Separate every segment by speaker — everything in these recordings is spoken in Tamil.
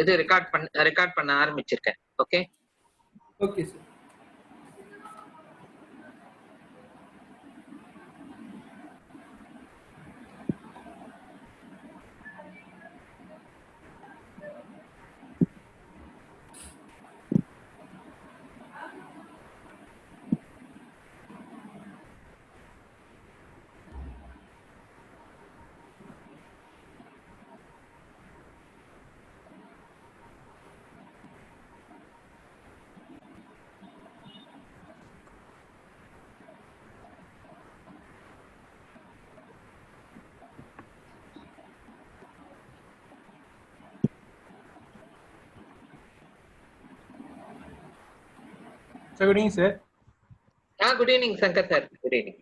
Speaker 1: இது ரெக்கார்ட் பண்ண ஆரம்பிச்சிருக்கேன். Okay
Speaker 2: okay sir.
Speaker 3: Sir, good evening, sir.
Speaker 1: Good evening Shankar sir. Good evening.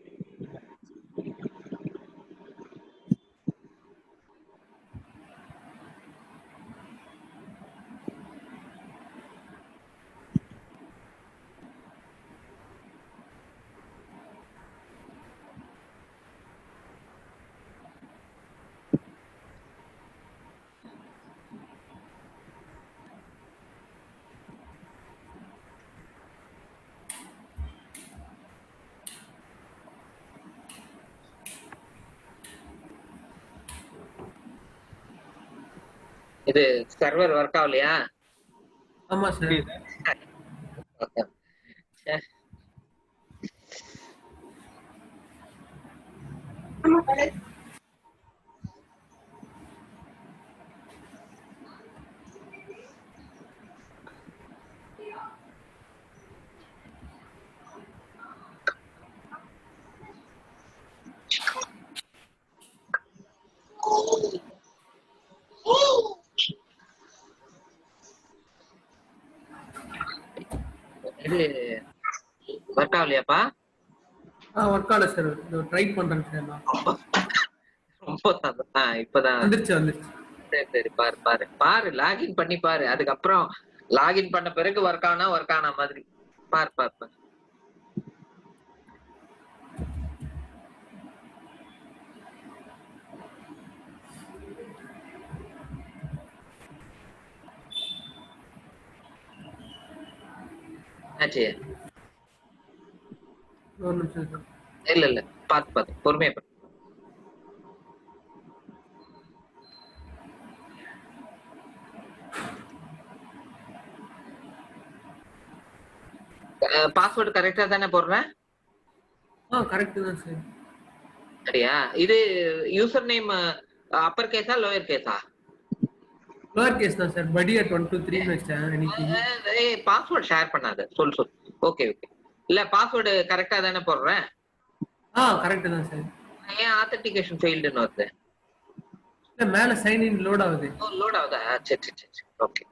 Speaker 1: இது சர்வர் ஒர்க் ஆகலையா?
Speaker 2: ஆமா சார்.
Speaker 1: இது ஒர்க் ஆகலையாப்பா?
Speaker 2: ஒர்க் ஆகல சார். ட்ரை பண்றேன் சார் நான்.
Speaker 1: ரொம்ப இப்பதான்
Speaker 2: வந்துருச்சு.
Speaker 1: சரி பாரு லாகின் பண்ணி பாரு. அதுக்கப்புறம் லாகின் பண்ண பிறகு ஒர்க் ஆன மாதிரி பாரு. இல்ல பாத்து பொறுமையா பாரு. பாஸ்வேர்டு கரெக்டா தானே போடுறேன்?
Speaker 2: கரெக்ட் தான் சார்.
Speaker 1: சரியா? இது யூசர் நேம் அப்பர் கேஸா லோயர் கேஸா?
Speaker 2: லோயர் கேஸ் தான் சார். badi@123 வெச்சேன் இன்னைக்கு.
Speaker 1: பாஸ்வேர்ட் ஷேர் பண்ணாத. சொல். ஓகே. இல்ல பாஸ்வேர்டு கரெக்டா தானே போடுறேன்?
Speaker 2: கரெக்ட் தான் சார்.
Speaker 1: ஏன் ஆத்தென்டிகேஷன் ஃபெயில்டுன்னு வருது?
Speaker 2: இல்ல மேல சைன் இன் லோட் ஆகுது.
Speaker 1: லோட் ஆகுதா? சரி. ஓகே.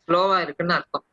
Speaker 1: ஸ்லோவா இருக்குன்னு அர்த்தம்.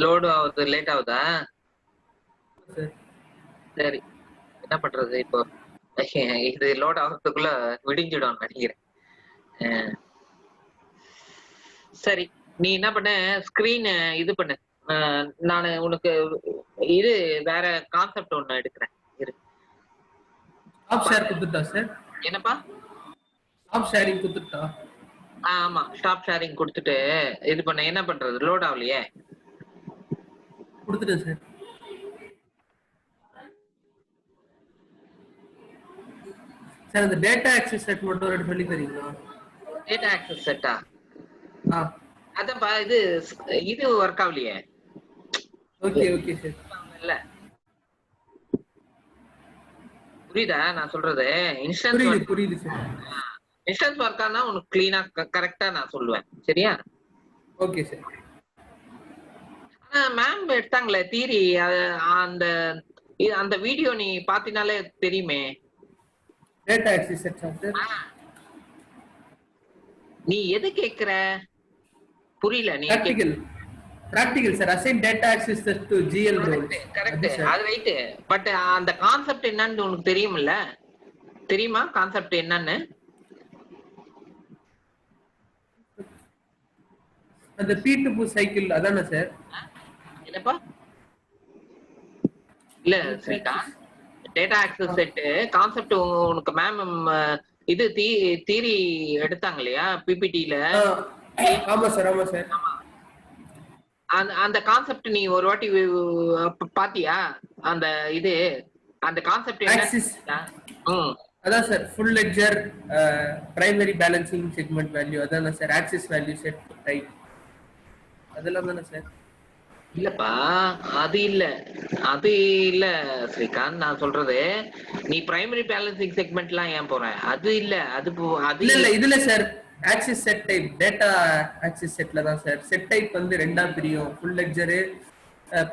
Speaker 1: லோடு ஆகுது, லேட் ஆகுதா? சரி, என்ன பண்றது இப்போ? இது லோட் ஆகிறதுக்குள்ள விடிஞ்சிடும் நினைக்கிறேன். சரி, நீ என்ன பண்ண, ஸ்கிரீன் இது பண்ணு. நான் உனக்கு இது வேற கான்செப்ட் ஒண்ணு எடுக்கிறேன். என்னப்பா?
Speaker 2: ஸ்டாப் ஷேரிங் கொடுத்துட்டா?
Speaker 1: ஆமா, ஸ்டாப் ஷேரிங் கொடுத்துட்டு இது பண்ண. என்ன பண்றது? லோட் ஆகலையே.
Speaker 2: கொடுத்துட்டேன் சார். சார் அந்த டேட்டா ஆக்சஸ் செட் மட்டும் ஒரு சொல்லி தரீங்களா?
Speaker 1: டேட்டா ஆக்சஸ் செட்டா?
Speaker 2: ஆ
Speaker 1: அதான்ப்பா இது ஒர்க் ஆகலையே.
Speaker 2: Okay okay sir.
Speaker 1: இல்ல புரியுதா நான் சொல்றது?
Speaker 2: புரியுது புரியுது சார்.
Speaker 1: இன்ஸ்டன்ஸ் ஒர்க் ஆனா உனக்கு கிளீனா கரெக்டா நான் சொல்லுவேன். சரியா?
Speaker 2: Okay sir.
Speaker 1: மேம் எடுத்தாங்களே தியரி, அந்த அந்த வீடியோ நீ பாத்தினாலே தெரியுமே.
Speaker 2: Data access set sir.
Speaker 1: நீ எது கேக்குற? புரியல. நீ
Speaker 2: practical sir. Assign data access set to GL roles.
Speaker 1: Correct, அது ரைட். பட் அந்த கான்செப்ட் என்னன்னு உனக்கு தெரியும்ல? தெரியுமா கான்செப்ட் என்னன்னு?
Speaker 2: அந்த P2P சைக்கிள் அதானே சார்?
Speaker 1: என்னப்பா? இல்ல Srika, data access set concept உனக்கு மேம் இது தியரி எடுத்தாங்க இல்லையா பிபிடில?
Speaker 2: ஆமா சார் ஆமா சார்.
Speaker 1: அந்த கான்செப்ட் நீ ஒரு வாட்டி பாத்தியா? அந்த இது அந்த கான்செப்ட் என்ன?
Speaker 2: அதான் sir full ledger primary balancing segment value அதானே sir? Access value set type அதெல்லாம் தானே சார்?
Speaker 1: இல்லப்பா, அது இல்ல ஸ்ரீகாந்த். நான் சொல்றது நீ பிரைமரி பேலன்சிங் செக்மெண்ட்லாம் ஏன் போற? அது இல்ல. அது
Speaker 2: இல்ல இதுல sir access set type data access செட்ல தான் சார். செட் டைப் வந்து ரெண்டா பிரியும். Full ledger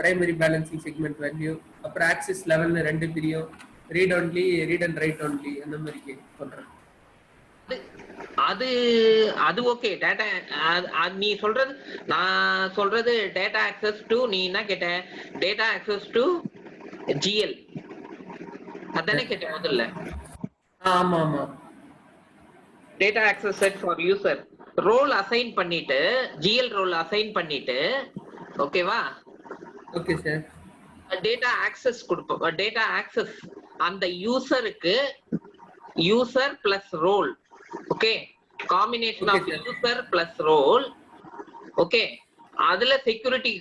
Speaker 2: primary balancing segment value, அப்புறம் ஆக்சஸ் லெவல்ல ரெண்டு பிரியும். Read only, read and right only அந்த மாதிரி சொல்றேன்.
Speaker 1: அது ஓகே. டேட்டா நீ சொல்றது, நான் சொல்றது டேட்டா ஆக்சஸ் டு, நீ என்ன கேட்ட? டேட்டா ஆக்சஸ் டு ஜிஎல் அதானே கேட்ட முதல்ல?
Speaker 2: ஆமா ஆமா.
Speaker 1: Data access set for user role assign பண்ணிட்டு, ஜிஎல் ரோல் அசைன் பண்ணிட்டு, ஓகேவா?
Speaker 2: Okay sir.
Speaker 1: டேட்டா ஆக்சஸ் கொடுப்போம். டேட்டா ஆக்சஸ் அந்த யூசருக்கு, user plus role. Okay, combination of user plus role. Okay, அதுல செக்யூரிட்டி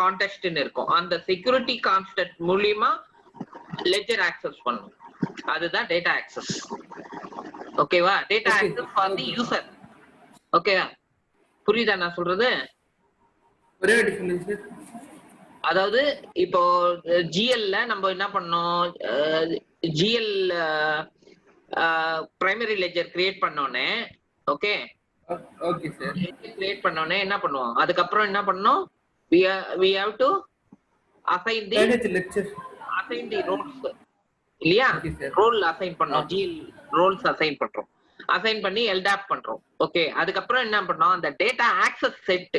Speaker 1: கான்டெக்ஸ்ட்னு இருக்கும். அந்த செக்யூரிட்டி கான்டெக்ட் மூலியமா லெட்ஜர் ஆக்சஸ் பண்ணும். அதுதான் டேட்டா ஆக்சஸ். ஓகேவா? Data access for the user. ஓகேவா? புரியுதா நான் சொல்றது?
Speaker 2: ஒரே ஒரு சொல்லுங்க சார்.
Speaker 1: அதாவது இப்போ ஜிஎல்ல நம்ம என்ன பண்ணோம்? ஜிஎல் பிரைமரி லெட்ஜர் கிரியேட் பண்ணோனே, ஓகே
Speaker 2: ஓகே சார்.
Speaker 1: கிரியேட் பண்ணோனே என்ன பண்ணுவோம்? அதுக்கப்புறம் என்ன பண்ணோம்? we have to assign the roles இல்லையா? ரோல் அசைன் பண்ணோம். ஜிஎல் ரோல்ஸ் அசைன் பண்றோம். அசைன் பண்ணி எல்டாப் பண்றோம். ஓகே, அதுக்கப்புறம் என்ன பண்ணோம்? அந்த டேட்டா ஆக்சஸ் செட்,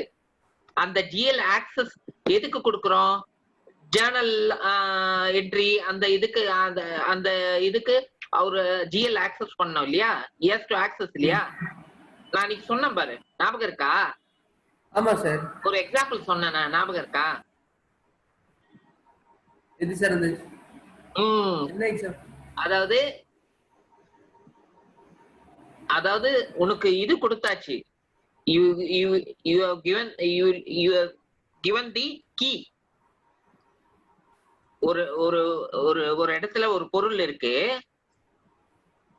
Speaker 1: அந்த ஜிஎல் ஆக்சஸ் எதுக்கு கொடுக்குறோம்? ஜேர்னல் என்ட்ரி அந்த இதுக்கு அவரு ஜிஎல் ஆக்சஸ் பண்ணோம் இல்லையா? எஸ் டு ஆக்சஸ் இல்லையா? நான் இன்னைக்கு சொன்னேன் பாரு, ஞாபகம் இருக்கா?
Speaker 2: ஆமா சார். ஒரு
Speaker 1: எக்ஸாம்பிள் சொன்னேன், ஞாபகம் இருக்கா?
Speaker 2: எது சார் அது? என்ன எக்ஸாம்பிள்?
Speaker 1: அதாவது உனக்கு இது கொடுத்தாச்சு. you have given the key. ஒரு இடத்துல ஒரு பொருள் இருக்கு.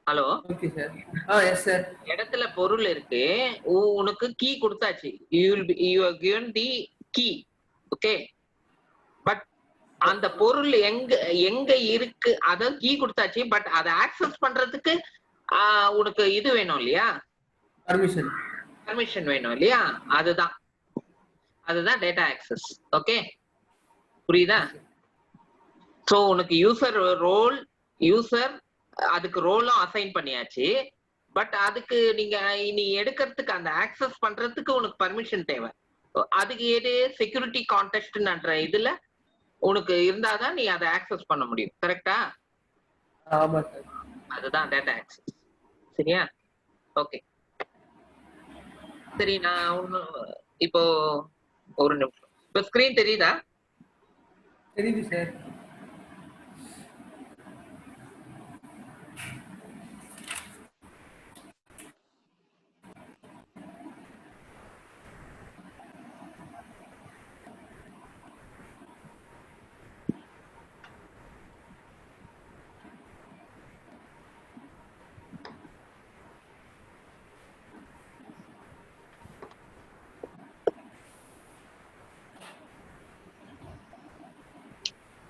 Speaker 1: Hello,
Speaker 2: okay sir. Yes sir.
Speaker 1: இடத்துல பொருள் இருக்கு, உனக்கு கீ கொடுத்தாச்சு. you have given the key. Okay, but அந்த பொருள் எங்க இருக்கு, அத கீ கொடுத்தாச்சு. பட் அதை ஆக்சஸ் பண்றதுக்கு உனக்கு இது வேணும் இல்லையா? பர்மிஷன் வேணும் இல்லையா? அதுதான் டேட்டா ஆக்சஸ். ஓகே, புரியுதா? சோ உனக்கு யூசர் அதுக்கு ரோலும் அசைன் பண்ணியாச்சு. பட் அதுக்கு நீ எடுக்கிறதுக்கு, அந்த ஆக்சஸ் பண்றதுக்கு உனக்கு பர்மிஷன் தேவை. அதுக்கு எது? செக்யூரிட்டி கான்டெக்ஸ்ட்ன்ற இதுல உனக்கு இருந்தாதான் நீ அதை ஆக்சஸ் பண்ண முடியும். கரெக்டா?
Speaker 2: ஆமா சார்.
Speaker 1: அதுதான் டேட்டா ஆக்சஸ். சரியா? ஓகே, சரி. நான் இப்போ ஒரு நிமிஷம். இப்போ ஸ்கிரீன் தெரியுதா?
Speaker 2: தெரியுது சார்.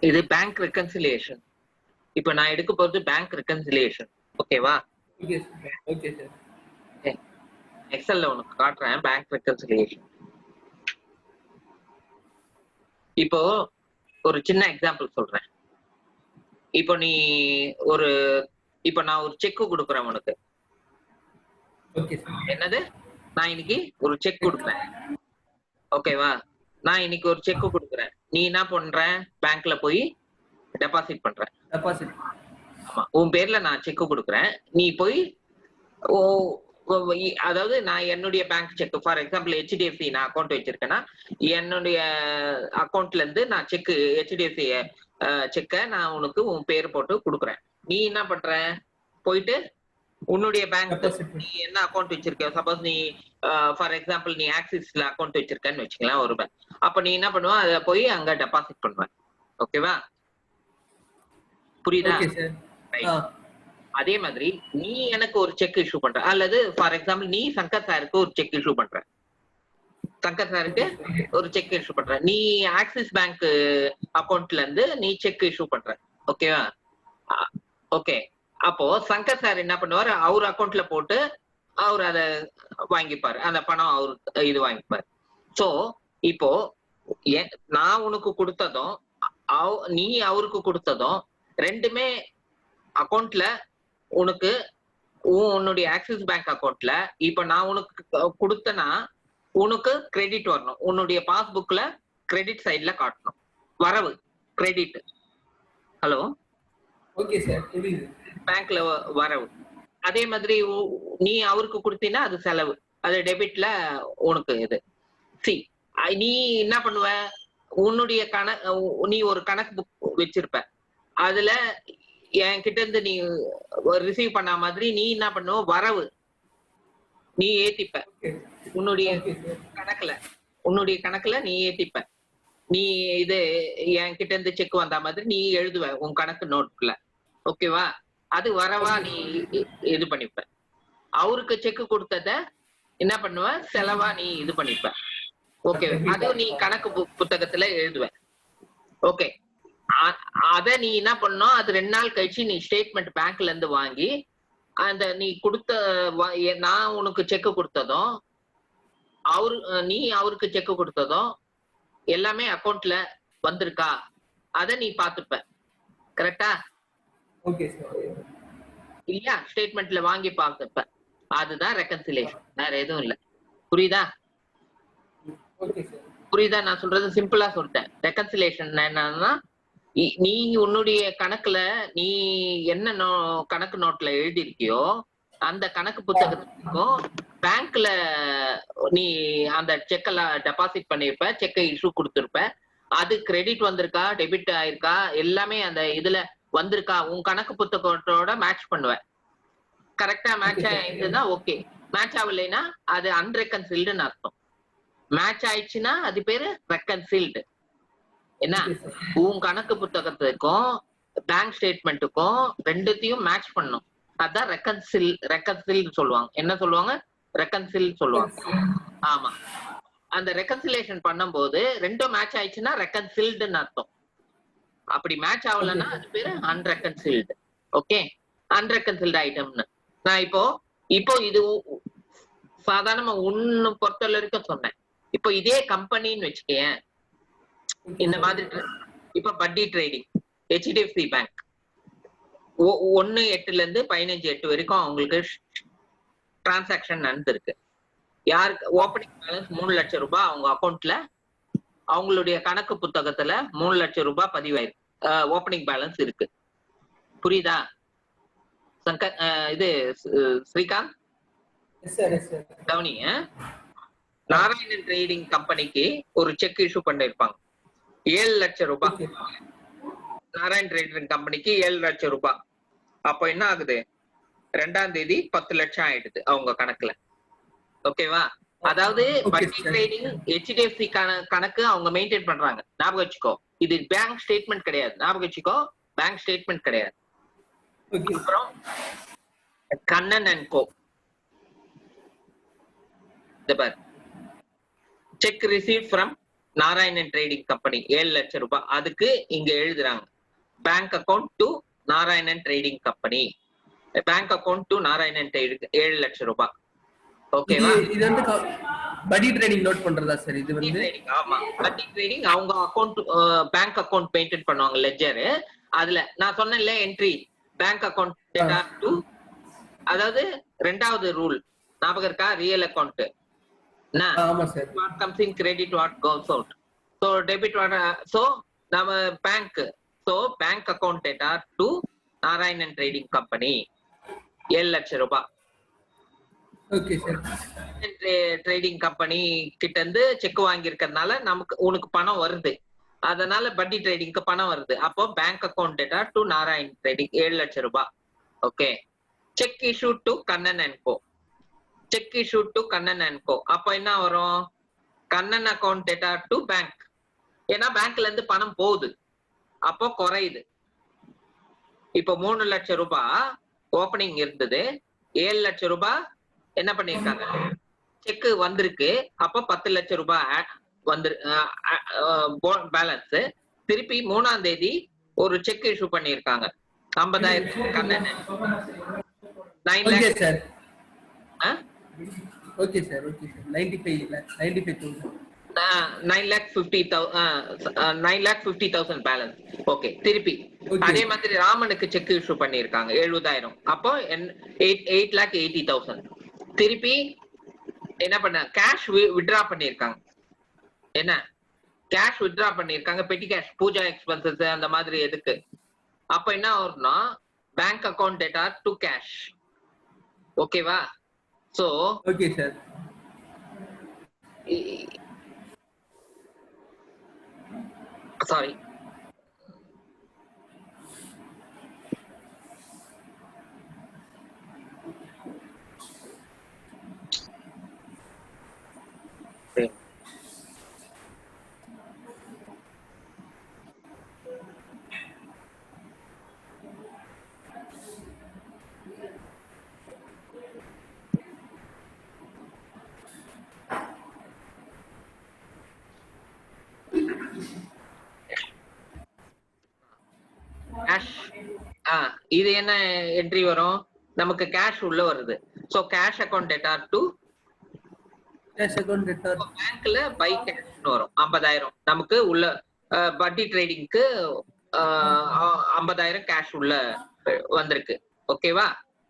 Speaker 1: இது பேங்க் ரெக்கன்சிலியேஷன். இப்போ நான் எடுக்க போறது பேங்க் ரெக்கன்சிலியேஷன். ஓகேவா?
Speaker 2: Okay sir. Okay sir.
Speaker 1: எக்ஸல்ல உனக்கு காட்டுறேன் பேங்க் ரெக்கன்சிலியேஷன். இப்போ ஒரு சின்ன எக்ஸாம்பிள் சொல்றேன். இப்போ நீ ஒரு இப்போ நான் ஒரு செக் கொடுக்குறேன் உனக்கு.
Speaker 2: Okay sir.
Speaker 1: என்னது? நான் இன்னைக்கு ஒரு செக் கொடுக்குறேன். ஓகேவா? நான் இன்னைக்கு ஒரு செக் கொடுக்குறேன். நீ என்ன பண்ற? பேங்க்ல போய் டெபாசிட் பண்ற.
Speaker 2: டெபாசிட்.
Speaker 1: ஆமா, உன் பேர்ல நான் செக் கொடுக்குறேன். நீ போய் அதாவது நான் என்னுடைய bank check, for example HDFC நான் அக்கௌண்ட் வச்சிருக்கேன்னா என்னுடைய அக்கௌண்ட்ல இருந்து நான் செக் HDFC செக்கை நான் உனக்கு உன் பேர் போட்டு கொடுக்குறேன். நீ என்ன பண்ற? போயிட்டு உன்னுடைய பேங்க் நீ என்ன அக்கௌண்ட் வச்சிருக்க, சப்போஸ் நீ ஃபார் எக்ஸாம்பிள் நீ ஆக்சிஸ்ல அக்கௌண்ட் வச்சிருக்கன்னு வச்சுக்கலாம் ஒரு பேங்க். அப்ப நீ என்ன பண்ணுவ? அதை போய் அங்க டெபாசிட் பண்ணுவ. ஓகேவா? புரியுதா? அதே மாதிரி நீ எனக்கு ஒரு செக் இஷ்யூ பண்ற, அல்லது ஃபார் எக்ஸாம்பிள் நீ சங்கர் சாருக்கு ஒரு செக் இஷ்யூ பண்ற. சங்கர் சாருக்கு ஒரு செக் இஷ்யூ பண்ற. நீ ஆக்சிஸ் பேங்க் அக்கௌண்ட்ல இருந்து நீ செக் இஷ்யூ பண்ற. ஓகேவா? ஓகே. அப்போ சங்கர் சார் என்ன பண்ணுவாரு? அவர் அக்கௌண்ட்ல போட்டு அவர் அதை வாங்கிப்பாரு, அந்த பணம் அவரு இது வாங்கிப்பாரு. சோ இப்போ நான் உனக்கு கொடுத்ததும் நீ அவருக்கு கொடுத்ததும் ரெண்டுமே அக்கௌண்ட்ல உனக்கு உன்னுடைய ஆக்சிஸ் பேங்க் அக்கௌண்ட்ல இப்ப நான் உனக்கு கொடுத்தனா உனக்கு கிரெடிட் வரணும். உன்னுடைய பாஸ்புக்ல கிரெடிட் சைட்ல காட்டணும். வரவு கிரெடிட். ஹலோ?
Speaker 2: ஓகே சார், புரியுது.
Speaker 1: பேங்க்ல வரவு. அதே மாதிரி நீ அவருக்கு கொடுத்தீனா அது செலவு, அது டெபிட்ல உனக்கு இது. சி, நீ என்ன பண்ணுவ? உன்னுடைய நீ ஒரு கணக்கு புக் வச்சிருப்ப. அதுல என்கிட்ட இருந்து நீ ரிசீவ் பண்ண மாதிரி நீ என்ன பண்ணுவ? வரவு நீ ஏத்திப்ப உன்னுடைய கணக்குல நீ ஏத்திப்ப. நீ இது என்கிட்ட இருந்து செக் வந்த மாதிரி நீ எழுதுவ உன் கணக்கு நோட்ல. ஓகேவா? அது வரவா நீ இது பண்ணிப்ப. அவருக்கு செக் கொடுத்தத என்ன பண்ணுவ? செலவா நீ இது பண்ணிப்ப. ஓகே, அது நீ கணக்கு புத்தகத்துல எழுதுவ. ஓகே, அத நீ என்ன பண்ணும்? அது 2 நாள் கழிச்சு நீ ஸ்டேட்மெண்ட் பேங்க்ல இருந்து வாங்கி அந்த நீ கொடுத்த நான் உனக்கு செக் கொடுத்ததும் நீ அவருக்கு செக் கொடுத்ததும் எல்லாமே அக்கௌண்ட்ல வந்திருக்கா அத நீ பாத்துப்ப. கரெக்டா?
Speaker 2: Okay sir.
Speaker 1: இல்லையா? ஸ்டேட்மெண்ட்ல வாங்கி பாத்துப்ப. அதுதான் ரெக்கன்சிலியேஷன், வேற எதுவும் இல்ல. புரியுதா?
Speaker 2: Okay sir.
Speaker 1: புரியுதா? நான் சொல்றது சிம்பிளா சொல்லிட்டேன். ரெக்கன்சிலியேஷன் என்னன்னா, நீ உன்னுடைய கணக்குல நீ என்ன கணக்கு நோட்ல எழுதிருக்கியோ அந்த கணக்கு புத்தகத்துக்கும் பேங்க்ல நீ அந்த செக்கெல்லாம் டெபாசிட் பண்ணிருப்ப, செக்கை இஷ்யூ கொடுத்துருப்ப. அது கிரெடிட் வந்திருக்கா, டெபிட் ஆயிருக்கா, எல்லாமே அந்த இதுல வந்திருக்கா உன் கணக்கு புத்தகத்தோட மேட்ச் பண்ணுவ. கரெக்டா மேட்ச் ஆயிருந்ததுன்னா ஓகே. மேட்ச் ஆகலைன்னா அது அன்ரெக்கன்சில்டுன்னு அர்த்தம். மேட்ச் ஆயிடுச்சுன்னா அது பேரு ரெக்கன்சில்டு. என்ன? உன் கணக்கு புத்தகத்துக்கும் பேங்க் ஸ்டேட்மெண்ட்டுக்கும் ரெண்டுத்தையும் மேட்ச் பண்ணும். அதான் ரெக்கன்சில் சொல்லுவாங்க. என்ன சொல்லுவாங்க? ரெக்கன்சில் சொல்லுவாங்க. ஆமா, அந்த ரெக்கன்சிலேஷன் பண்ணும்போது ரெண்டும் மேட்ச் ஆயிடுச்சுன்னா ரெக்கன்சில்டுன்னு அர்த்தம். அப்படி மேட்ச் ஆகலன்னா அது பேரு அன்ரெக்கன்சில்டு. ஓகே, அன்ரெக்கன்சில்டு ஐட்டம்னு நான் இப்போ இது சாதாரணமா ஒண்ணு பொறுத்தவரை வரைக்கும் சொன்னேன். இப்போ இதே கம்பெனின்னு வச்சுக்கேன், இந்த மாதிரி இப்ப பட்டி ட்ரேடிங் HDFC பேங்க் 1/8 இருந்து 15/8 வரைக்கும் அவங்களுக்கு டிரான்சாக்சன் நடந்திருக்கு. யாருக்கு ஓப்பனிங் பேலன்ஸ் 3 லட்சம் ரூபாய் அவங்க அக்கௌண்ட்ல அவங்களுடைய கணக்கு புத்தகத்துல 3 லட்சம் ரூபாய் பதிவாயிருக்கு. ஓப்பனிங் பேலன்ஸ் இருக்கு. புரியுதா சங்கர்? இது ஸ்ரீகாந்த் கவனி. நாராயணன் ட்ரேடிங் கம்பெனிக்கு ஒரு செக் இஷ்யூ பண்ணிருப்பாங்க 7 லட்சம் ரூபாய். நாராயண் ட்ரேடிங் கம்பெனிக்கு 7 லட்சம் ரூபாய். அப்போ என்ன ஆகுது? 2ஆம் தேதி 10 லட்சம் ஆயிடுது அவங்க கணக்குல. ஓகேவா? அதாவது பட்டி ட்ரேடிங் HDFC கணக்கு அவங்க மெயின்டைன் பண்றாங்க. ஞாபகம் வச்சுக்கோ, இது பேங்க் ஸ்டேட்மெண்ட் கிடையாது. ஞாபகம் வச்சுக்கோ, பேங்க் ஸ்டேட்மெண்ட் கிடையாது. அப்புறம் Kannan and co, cheque receive from Narayanan trading company 7 லட்சம் ரூபாய். அதுக்கு இங்க எழுதுறாங்க bank account to Narayanan trading company, bank account to Narayanan trading 7 லட்சம் ரூபாய். ஓகேவா?
Speaker 2: இது வந்து படி ட்ரேடிங் நோட் பண்றதா சார்? இது வந்து
Speaker 1: ஆமா, படி ட்ரேடிங் அவங்க அக்கவுண்ட் பேங்க் அக்கவுண்ட் மெயின்டைன் பண்ணுவாங்க லெட்ஜர். அதுல நான் சொன்னேன்ல entry bank account data to, அதாவது ரெண்டாவது ரூல் ஞாபகம் இருக்கா? ரியல் அக்கவுண்ட்
Speaker 2: ஆமா sir.
Speaker 1: what comes in credit, what goes out. So debit what, so நம்ம bank, so bank account data to Narayanan trading company 7 லட்சம் ரூபாய்.
Speaker 2: Okay sir.
Speaker 1: ட்ரேடிங் கம்பெனி கிட்ட இருந்து செக் வாங்கி இருக்கறதுனால நமக்கு உனக்கு பணம் வருது, அதனால பட்டி ட்ரேடிங்க்கு பணம் வருது. அப்போ bank account data to Narayan trading 7 லட்சம் ரூபாய். Okay. Cheque issue to Kannan and co, cheque issue to Kannan and co. அப்போ என்ன வரும்? Kannan account data to bank, ஏன்னா பேங்க்ல இருந்து பணம் போகுது, அப்போ குறையுது. இப்போ 3 லட்சம் ரூபாய் ஓபனிங் இருந்தது, 7 லட்சம் ரூபாய் என்ன பண்ணிருக்காங்க, செக் வந்திருக்கு. அப்போ 10 லட்சம் ரூபாய் வந்து பேலன்ஸ். திருப்பி 3ஆம் தேதி ஒரு செக் இஷ்யூ பண்ணிருக்காங்க 50,000 Kannan 9
Speaker 2: okay
Speaker 1: lakhs.
Speaker 2: Sir. Okay sir. Okay sir. 95,000
Speaker 1: 9,50,000 balance. Okay. திருப்பி அதே மாதிரி ராமனுக்கு செக் இஷ்யூ பண்ணிருக்காங்க 70,000, அப்போ 8,80,000. திருப்பி என்ன பண்ண, கேஷ் வித்ட்ரா பண்ணிருக்காங்க. என்ன கேஷ் வித்ட்ரா பண்ணிருக்காங்க, பெட்டி கேஷ், பூஜா எக்ஸ்பென்சஸ் அந்த மாதிரி எதுக்கு. அப்ப என்ன வரும்னா bank account data to cash. ஓகேவா? So
Speaker 2: okay sir.
Speaker 1: சாரி, இது என்ன என்ட்ரி வரும்? நமக்கு கேஷ் உள்ள வருது. So cash account data to
Speaker 2: cash account data
Speaker 1: பேங்க்ல பை கேஷ் வரும் 50,000 நமக்கு உள்ள. பட்டி ட்ரேடிங்க்கு 50,000 கேஷ் உள்ள வந்திருக்கு. ஓகேவா?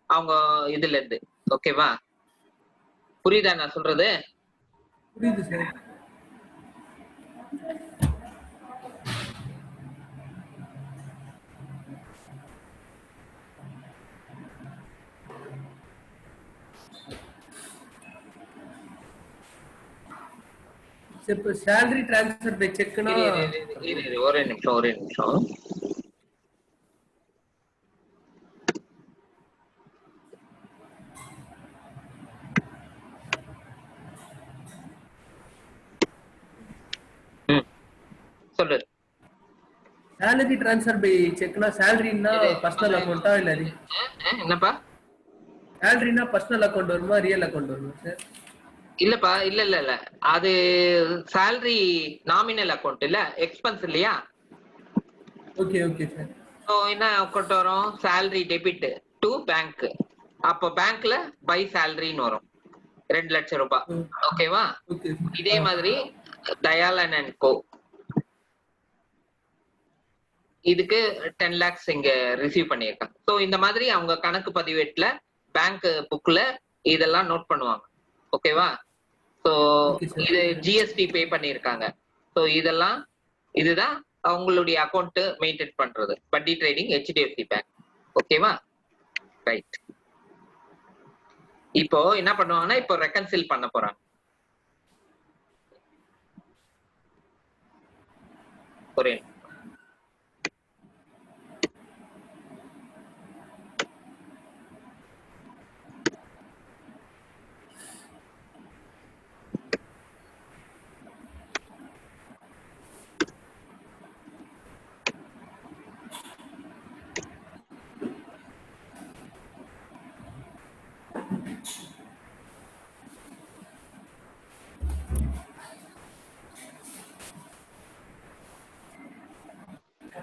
Speaker 1: அவங்க இதுல இருந்து. ஓகேவா? புரியுதா நான் சொல்றது?
Speaker 2: புரியுது சார். இப்போ salary transfer by check னா
Speaker 1: ஒரே நிமிஷம். சொல்லு.
Speaker 2: salary transfer by check னா salary னா personal account இல்ல
Speaker 1: என்னப்பா?
Speaker 2: salary னா personal account வருமா real account வருமா சார்?
Speaker 1: இல்லப்பா, இல்ல அது salary நாமினல் அக்கவுண்ட் இல்ல, எக்ஸ்பென்ஸ் இல்லையா?
Speaker 2: Okay okay sir.
Speaker 1: சோ என்ன அக்கவுண்ட் வரும்? salary debit to bank. அப்போ பேங்க்ல பை சாலரின்னு வரும் 2 லட்சம் ரூபாய். ஓகேவா? இதே மாதிரி தயாளன் அண்ட் கோ இதுக்கு 10 lakhs இங்க ரிசீவ் பண்ணியிருக்காங்க. சோ இந்த மாதிரி அவங்க கணக்கு பதிவேட்டுல பேங்க் புக்ல இதெல்லாம் நோட் பண்ணுவாங்க. ஓகேவா? சோ இது ஜிஎஸ்டி பே பண்ணிருக்காங்க. சோ இதெல்லாம் இதுதான் அவங்களுடைய அக்கவுண்ட் மெயின்டைன் பண்றது பட்டி ட்ரேடிங் HDFC பேங்க். ஓகேவா? ரைட். இப்போ என்ன பண்ணுவாங்கன்னா இப்போ ரெக்கன்சில் பண்ண போறாங்க. ஒரே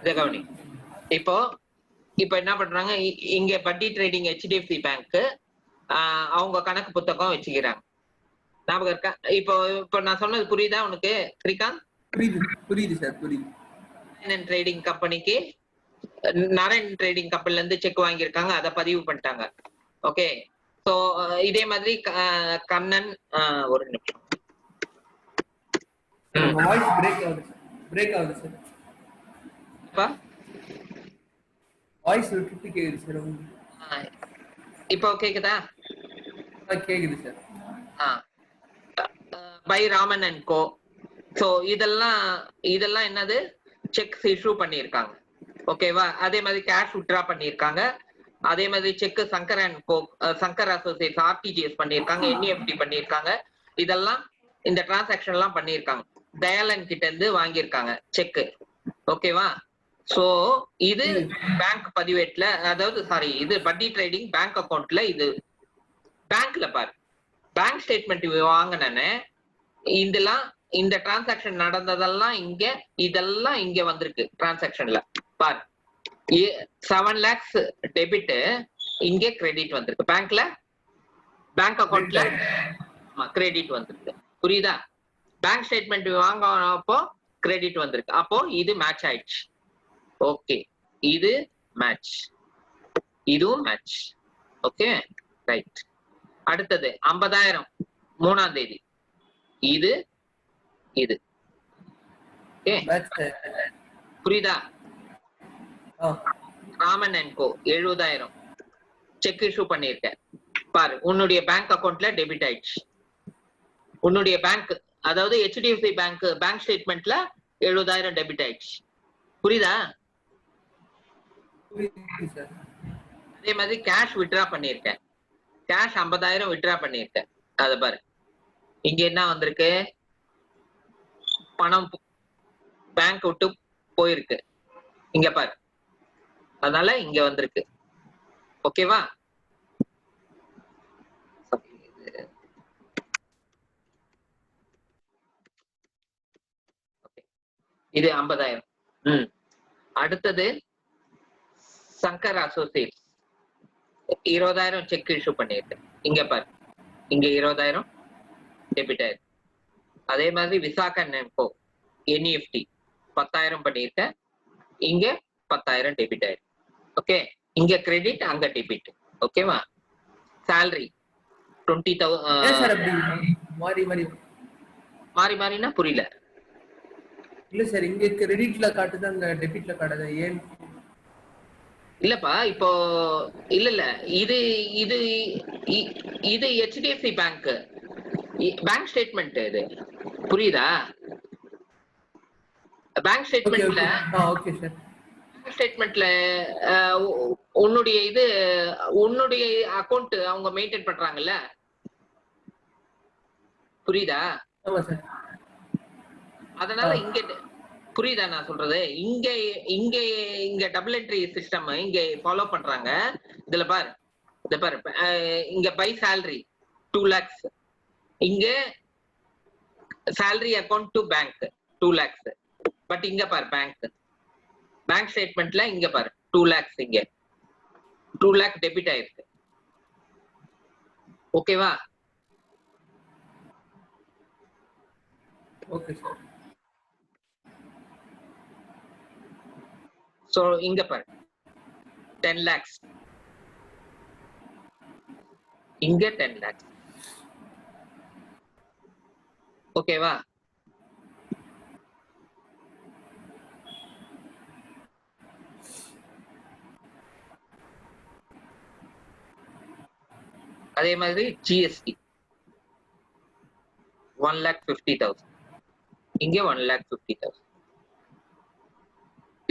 Speaker 1: இத கவனி. இப்போ இப்போ என்ன பண்றாங்க, இங்க பட்டி ட்ரேடிங் HDFC பேங்க் அவங்க கணக்கு புத்தகம் வச்சுக்கிறாங்க. ஞாபகம் இருக்கா? இப்போ இப்போ நான் சொன்னது புரியுதா உனக்கு ஸ்ரீகாந்த்?
Speaker 2: புரியுது சார், புரியுது.
Speaker 1: ட்ரேடிங் கம்பெனிக்கு நாராயண் ட்ரேடிங் கம்பெனில இருந்து செக் வாங்கியிருக்காங்க, அதை பதிவு பண்ணிட்டாங்க. ஓகே. சோ இதே மாதிரி கண்ணன் ஒரு நிமிஷம்.
Speaker 2: வாய்ஸ் பிரேக் ஆகுது சார். வாய்ஸ் விட்டு கேக்குது சார்.
Speaker 1: இப்போ கேக்குதா?
Speaker 2: கேக்குது sir.
Speaker 1: By Raman and co. So இதெல்லாம் என்னது, செக்ஸ் இஷ்யூ பண்ணியிருக்காங்க. ஓகேவா? அதே மாதிரி கேஷ் வித்ட்ரா பண்ணியிருக்காங்க. அதே மாதிரி cheque Shankar and co, Shankar associates RTGS பண்ணியிருக்காங்க, NEFT பண்ணியிருக்காங்க. இதெல்லாம் இந்த டிரான்சாக்ஷன் எல்லாம் பண்ணியிருக்காங்க. தயாளன் கிட்ட இருந்து வாங்கியிருக்காங்க செக். ஓகேவா? சோ இது பேங்க் பதிவேட்ல, அதாவது சாரி, இது பட்டி ட்ரேடிங் பேங்க் அக்கவுண்ட்ல, இது பேங்க்ல பாரு. பேங்க் ஸ்டேட்மெண்ட் வாங்கினேன்னு இதெல்லாம், இந்த டிரான்சாக்ஷன் நடந்ததெல்லாம் இங்க, இதெல்லாம் இங்க வந்திருக்கு டிரான்சாக்ஷன்ல பாரு. 7 lakhs டெபிட் இங்க கிரெடிட் வந்திருக்கு. பேங்க்ல, பேங்க் அக்கவுண்ட்ல கிரெடிட் வந்திருக்கு. புரியுதா? பேங்க் ஸ்டேட்மெண்ட் வாங்கினப்போ கிரெடிட் வந்திருக்கு. அப்போ இது மேட்ச் ஆயிடுச்சு. ஓகே, இது மேட்ச், இதுவும் மேட்ச். Okay, right. அடுத்தது 50,000 3ஆம் தேதி. இது புரியுதா? Raman and co 70,000 cheque issue பண்ணிருக்க பாரு. உன்னுடைய பேங்க் அக்கவுண்ட்ல டெபிட் ஆயிடுச்சு. உன்னுடைய பேங்க், அதாவது HDFC பேங்க் ஸ்டேட்மெண்ட்ல 70,000 டெபிட் ஆயிடுச்சு. புரியுதா? அதே மாதிரி கேஷ் வித்ட்ரா பண்ணிருக்கேன். கேஷ் 50,000 வித்ட்ரா பண்ணிருக்கேன். அத பாரு, இங்க என்ன வந்திருக்கு, பணம் பேங்க் விட்டு போயிருக்கு. இங்க பாரு, அதனால இங்க வந்திருக்கு. ஓகேவா? இது 50,000. அடுத்தது சங்கர் அசோசியேட்ஸ் 20,000 செக் இஷ்யூ பண்ணிருக்கு. இங்க பாரு, இங்க 20,000 டெபிட் ஆயிருக்கு. அதே மாதிரி விசாகன் அண்ட் கோ NEFT 10,000 பண்ணிருக்க. இங்க 10,000 டெபிட் ஆயிருக்கு. ஓகே, இங்க கிரெடிட், அங்க டெபிட். ஓகேவா? salary 20,000 மாறினா புரியல.
Speaker 2: இல்ல சார், இங்க கிரெடிட்ல காட்டுது, அங்க டெபிட்ல காட்டுது. ஏன்?
Speaker 1: இல்லப்பா, இப்போ இல்ல இது இது இது HDFC பேங்க் ஸ்டேட்மெண்ட். இது புரியுதா? பேங்க் ஸ்டேட்மெண்ட்ல,
Speaker 2: ஓகே சார்,
Speaker 1: ஸ்டேட்மெண்ட்ல உன்னுடைய அக்கவுண்ட் அவங்க மெயின்டைன் பண்றாங்கல்ல, புரியுதா?
Speaker 2: ஆமா சார்.
Speaker 1: அதனால இங்க புரியுதா நான் சொல்றது? இங்க டபுள் என்ட்ரி சிஸ்டம் இங்க ஃபாலோ பண்றாங்க. இதுல பாரு, இங்க பை salary 2 lakhs, இங்க salary account to bank 2 lakhs. But இங்க பாரு, பேங்க் ஸ்டேட்மெண்ட்ல இங்க பாரு 2 lakhs, இங்க 2 lakh டெபிட் ஆயிருக்கு. ஓகேவா?
Speaker 2: Okay sir.
Speaker 1: சோ இங்க பாரு 10 lakhs, இங்க 10 lakhs. ஓகேவா? அதே மாதிரி GST 1,50,000, இங்க 1,50,000.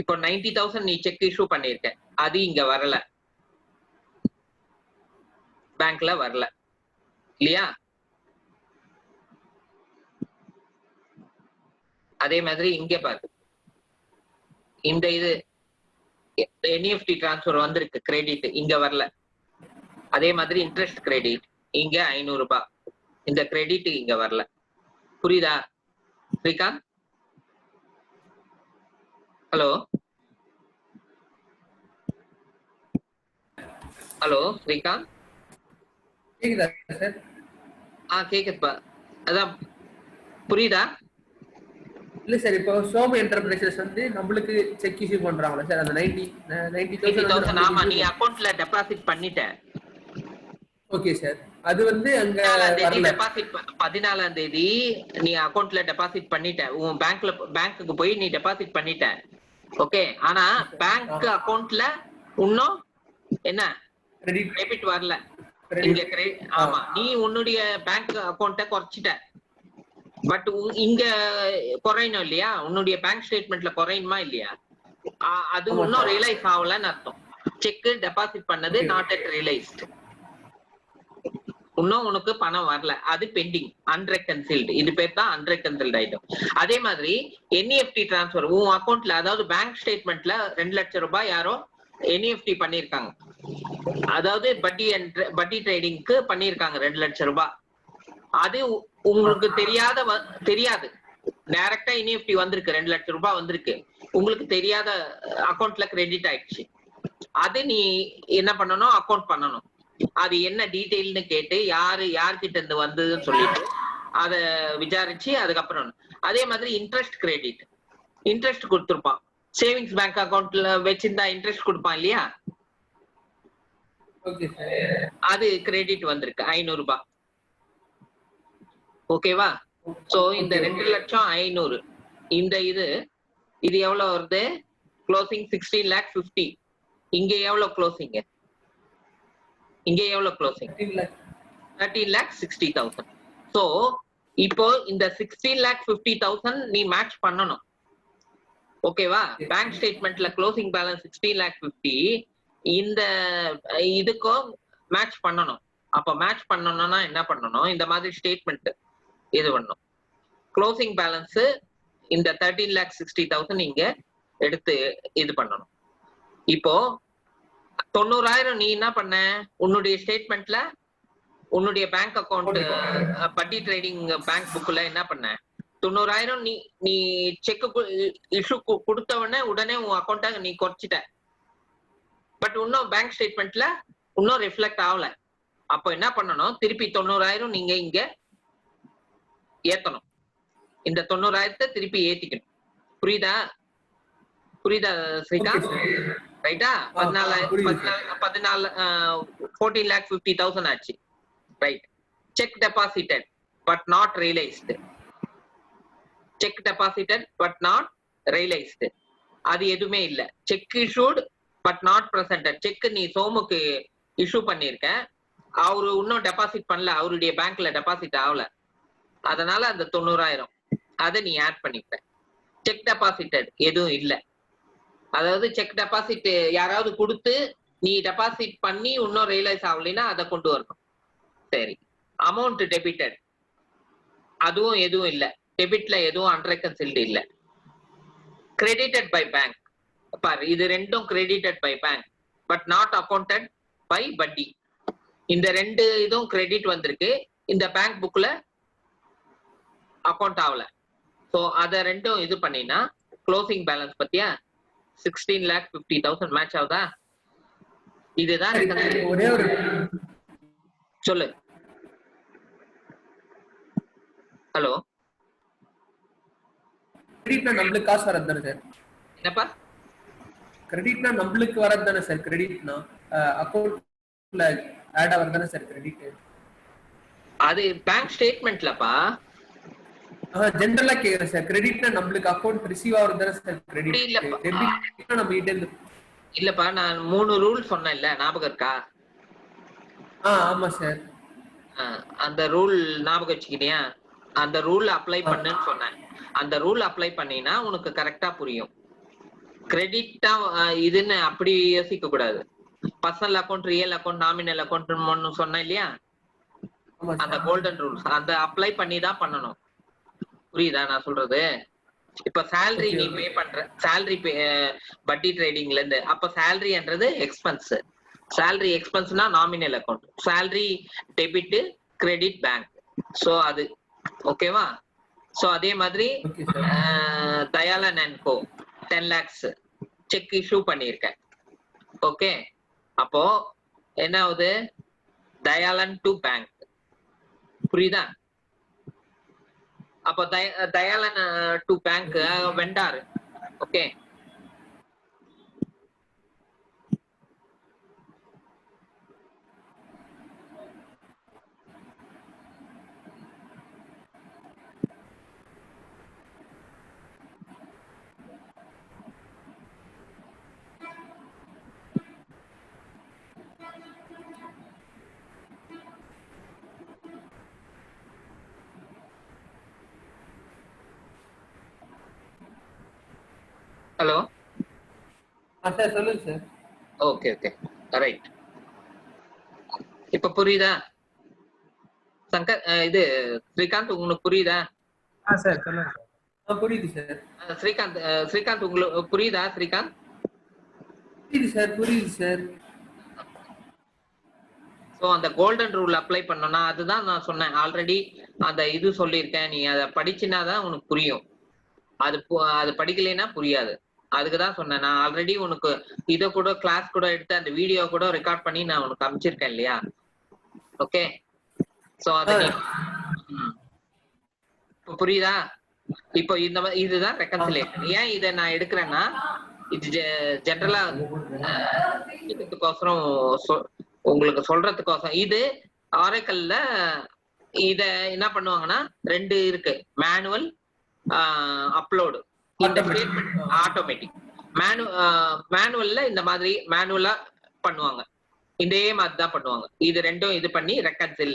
Speaker 1: இப்போ 90,000 நீ செக் இஷ்யூ பண்ணிருக்க, அது இங்க வரல, பேங்க்ல வரல இல்லையா? அதே மாதிரி இங்க பாரு, இந்த இது NEFT டிரான்ஸ்ஃபர் வந்திருக்கு, கிரெடிட் இங்க வரல. அதே மாதிரி இன்ட்ரெஸ்ட் கிரெடிட் இங்க 500 ரூபாய், இந்த கிரெடிட் இங்க வரல. புரியுதா ஸ்ரீகாந்த்? ஹலோ ஹலோ ஸ்ரீகாந்த்
Speaker 2: கேக்குதா சார்?
Speaker 1: கேக்குதுப்பா. அதான் புரியுதா?
Speaker 2: இல்ல சார், இப்போ சோம என்டர்பிரைசஸ் வந்து நம்மளுக்கு செக் இஷ்யூ பண்றாங்களா சார்? அந்த 90,000
Speaker 1: ஆமா, நீ அக்கவுண்ட்ல டெபாசிட் பண்ணிட்ட.
Speaker 2: Okay sir. அது வந்து அங்க
Speaker 1: 14ஆம் தேதி
Speaker 2: வரல.
Speaker 1: டெபாசிட் 14ஆம் தேதி நீ அக்கவுண்ட்ல டெபாசிட் பண்ணிட்ட. உன் பேங்க்குக்கு போய் நீ டெபாசிட் பண்ணிட்ட. ஓகே. ஆனா பேங்க் அக்கவுண்ட்ல இன்னும் என்ன டெபிட் வரல. இங்க ஆமா, நீ உன்னுடைய பேங்க் அக்கவுண்ட குறைச்சிட்ட. பட் இங்க குறையணும் இல்லையா? உன்னுடைய பேங்க் ஸ்டேட்மெண்ட்ல குறையுமா இல்லையா? அது இன்னும் ரியலைஸ் ஆகலன்னு அர்த்தம். செக் டெபாசிட் பண்ணது நாட் எட் ரியலைஸ்ட். இன்னும் உனக்கு பணம் வரல, அது பெண்டிங், அன்ரெக்கன்சில்டு. இது பேர் தான் அன்ரெக்கன்சில்டு ஐட்டம். அதே மாதிரி என்இஎஃப்டி டிரான்ஸ்ஃபர் உன் அக்கவுண்ட்ல, அதாவது பேங்க் ஸ்டேட்மெண்ட்ல 2 லட்சம் ரூபாய் யாரோ என்இஎஃப்டி பண்ணிருக்காங்க. அதாவது பட்டி ட்ரேடிங்க்கு பண்ணிருக்காங்க 2 லட்சம் ரூபாய். அது உங்களுக்கு தெரியாது. டைரக்டா என்இஎஃப்டி வந்திருக்கு, 2 லட்சம் ரூபாய் வந்திருக்கு, உங்களுக்கு தெரியாத அக்கவுண்ட்ல கிரெடிட் ஆயிடுச்சு. அது நீ என்ன பண்ணணும்? அக்கவுண்ட் பண்ணணும். அது என்ன டீடைல்னு கேட்டு யார்கிட்ட இருந்து வந்ததுன்னு சொல்லிட்டு அத விசாரிச்சு அதுக்கப்புறம். அதே மாதிரி இன்ட்ரெஸ்ட் கிரெடிட், இன்ட்ரெஸ்ட் கொடுத்துருப்பான். சேவிங்ஸ் பேங்க் அக்கவுண்ட்ல வச்சிருந்தா இன்ட்ரெஸ்ட் கொடுப்பான் இல்லையா? அது கிரெடிட் வந்திருக்கு 500 ரூபாய். ஓகேவா? சோ இந்த 2,05,000 இந்த இது எவ்வளவு வருது? க்ளோசிங் 16,50,000. இங்க எவ்வளவு க்ளோசிங்? இங்க எவ்வளவு க்ளோசிங்? 13,60,000. சோ இப்போ இந்த 16,50,000 நீ மேட்ச் பண்ணணும். ஓகேவா? பேங்க் ஸ்டேட்மெண்ட்ல க்ளோசிங் பேலன்ஸ் 16,50,000 இந்த இதுக்கும் மேட்ச் பண்ணணும். அப்ப மேட்ச் பண்ணணும்னா என்ன பண்ணணும்? இந்த மாதிரி ஸ்டேட்மெண்ட் இது பண்ணணும். க்ளோசிங் பேலன்ஸ் இந்த 13,60,000 நீங்க எடுத்து இது பண்ணணும். இப்போ 90,000 நீ என்ன பண்ண? உன்னுடைய ஸ்டேட்மெண்ட்ல உன்னுடைய பேங்க் அக்கவுண்ட் பட்டி ட்ரேடிங் பேங்க் புக்ல என்ன பண்ண? 90,000 நீ செக் இஷ்யூ கொடுத்தவொடனே உடனே உன் அக்கௌண்ட்டை நீ குறைச்சிட்ட. பட் இன்னும் பேங்க் ஸ்டேட்மெண்ட்ல இன்னும் ரிஃப்ளெக்ட் ஆகல. அப்போ என்ன பண்ணணும்? திருப்பி 90,000 நீங்க இங்க ஏத்தணும். இந்த 90,000 திருப்பி ஏத்திக்கணும். புரியுதா ஸ்ரீகாந்த்? ரைட்டா? 14,50,000 ஆச்சு. Right. Check deposited but not realised. Check deposited but not realised. அது எதுவுமே இல்ல. Check issued but not presented. Check நீ சோமுக்கு இஷ்யூ பண்ணிருக்க, அவரு இன்னும் டெபாசிட் பண்ணல, அவருடைய பேங்க்ல டெபாசிட் ஆகல. அதனால அந்த 90,000 அதை நீ ஆட் பண்ணிட்ட. செக் டெபாசிட்டட் எதுவும் இல்ல. அதாவது செக் டெபாசிட் யாராவது கொடுத்து நீ டெபாசிட் பண்ணி இன்னும் ரியலைஸ் ஆகலைன்னா அதை கொண்டு வரணும். சரி. அமௌண்ட் டெபிட்டட் அதுவும் எதுவும் இல்ல. டெபிட்ல எதுவும் அன்ரெக்கன்சில்டு இல்ல. கிரெடிட்டட் பை பேங்க் பாரு, இது ரெண்டும் credited by bank but not accounted by பட்டி. இந்த ரெண்டு இதுவும் கிரெடிட் வந்திருக்கு, இந்த பேங்க் புக்ல அக்கவுண்ட் ஆகல. சோ அத ரெண்டும் இது பண்ணினா க்ளோசிங் பேலன்ஸ் பத்தியா 16,50,000 மேட்ச் ஆகுதா? இதுதான் ஒரே ஒரு சொல்லு. ஹலோ,
Speaker 2: கிரெடிட்னா நம்மளுக்கு காசு வரது தானே சார்?
Speaker 1: என்னப்பா?
Speaker 2: கிரெடிட்னா நம்மளுக்கு வரது தானே சார்? கிரெடிட்னா அக்கவுண்ட்ல ஆட் ஆவறது தானே சார் கிரெடிட்?
Speaker 1: அது பேங்க் ஸ்டேட்மெண்ட்லப்பா.
Speaker 2: ஜெனரலா கேக்குறேன் சார். கிரெடிட்னா நம்மளுக்கு அக்கவுண்ட் ரிசீவ் ஆவறது தானே சார் கிரெடிட்? டெபிட்னா நம்ம கிட்ட இருந்து
Speaker 1: இல்லப்பா. நான் 3 ரூல் சொன்னேன்ல, ஞாபகம் இருக்கா?
Speaker 2: ஆமா சார்.
Speaker 1: அந்த ரூல் ஞாபகம் வச்சுக்கிட்டியா? அந்த ரூல் அப்ளை பண்ணுன்னு சொன்னேன். அந்த ரூல் அப்ளை பண்ணினா உனக்கு கரெக்டா புரியும். கிரெடிட்டா இதுன்னு அப்படி யோசிக்க கூடாது. Personal account, real account, nominal account சொன்னேன் இல்லையா? அந்த கோல்டன் ரூல்ஸ் அந்த அப்ளை பண்ணி தான் பண்ணணும். புரியுதா நான் சொல்றது? இப்ப சேலரி நீ பே பண்ற, சேலரி பட்டி ட்ரேடிங்ல இருந்து, அப்ப சேலரின்றது எக்ஸ்பென்ஸ். சேலரி எக்ஸ்பென்ஸ்னா nominal account. Salary debit, credit bank. So அது ஓகேவா? சோ அதே மாதிரி Dayalan and co 10 lakhs cheque issue பண்ணிருக்கேன். ஓகே. அப்போ என்ன ஆகுது? Dayalan to bank. புரியுதா? அப்போ Dayalan to bank vendor. Okay. Hello
Speaker 2: sir சொல்லுங்க சார்.
Speaker 1: Okay okay right. இப்ப புரியுதா சங்கர்? இது ஸ்ரீகாந்த் உங்களுக்கு புரியுதா?
Speaker 3: சார் சொல்லுங்க.
Speaker 2: புரியுது சார்.
Speaker 1: ஸ்ரீகாந்த் உங்களுக்கு புரியுதா? ஸ்ரீகாந்த்
Speaker 2: புரியுது சார்.
Speaker 1: ஸோ அந்த கோல்டன் ரூல் அப்ளை பண்ணோம்னா அதுதான் நான் சொன்னேன் ஆல்ரெடி. அந்த இது சொல்லியிருக்கேன், நீ அதை படிச்சினா தான் உனக்கு புரியும். அது படிக்கலைன்னா புரியாது. அதுக்கு தான் சொன்னேன். நான் ஆல்ரெடி உனக்கு இதை கூட கிளாஸ் கூட எடுத்து அந்த வீடியோ கூட ரெக்கார்ட் பண்ணி நான் உனக்கு அனுப்பிச்சிருக்கேன் இல்லையா? ஓகே. ஸோ அது இப்போ புரியுதா? இப்போ இதுதான் ரெக்கன்சிலேஷன். ஏன் இதை நான் எடுக்கிறேன்னா, இது ஜென்ரலா இதுக்கோசரம் உங்களுக்கு சொல்றதுக்கோசரம். இது ஆரக்கிள்ல இத என்ன பண்ணுவாங்கன்னா 2 இருக்கு. Manual, upload. இந்த ஸ்டேட்மெண்ட் ஆட்டோமேட்டிக். மேனுவல்ல இந்த மாதிரி மேனுவலா பண்ணுவாங்க. இதே மாதிரி தான் பண்ணுவாங்க. இது ரெண்டும் இது பண்ணி ரெக்கன்சில்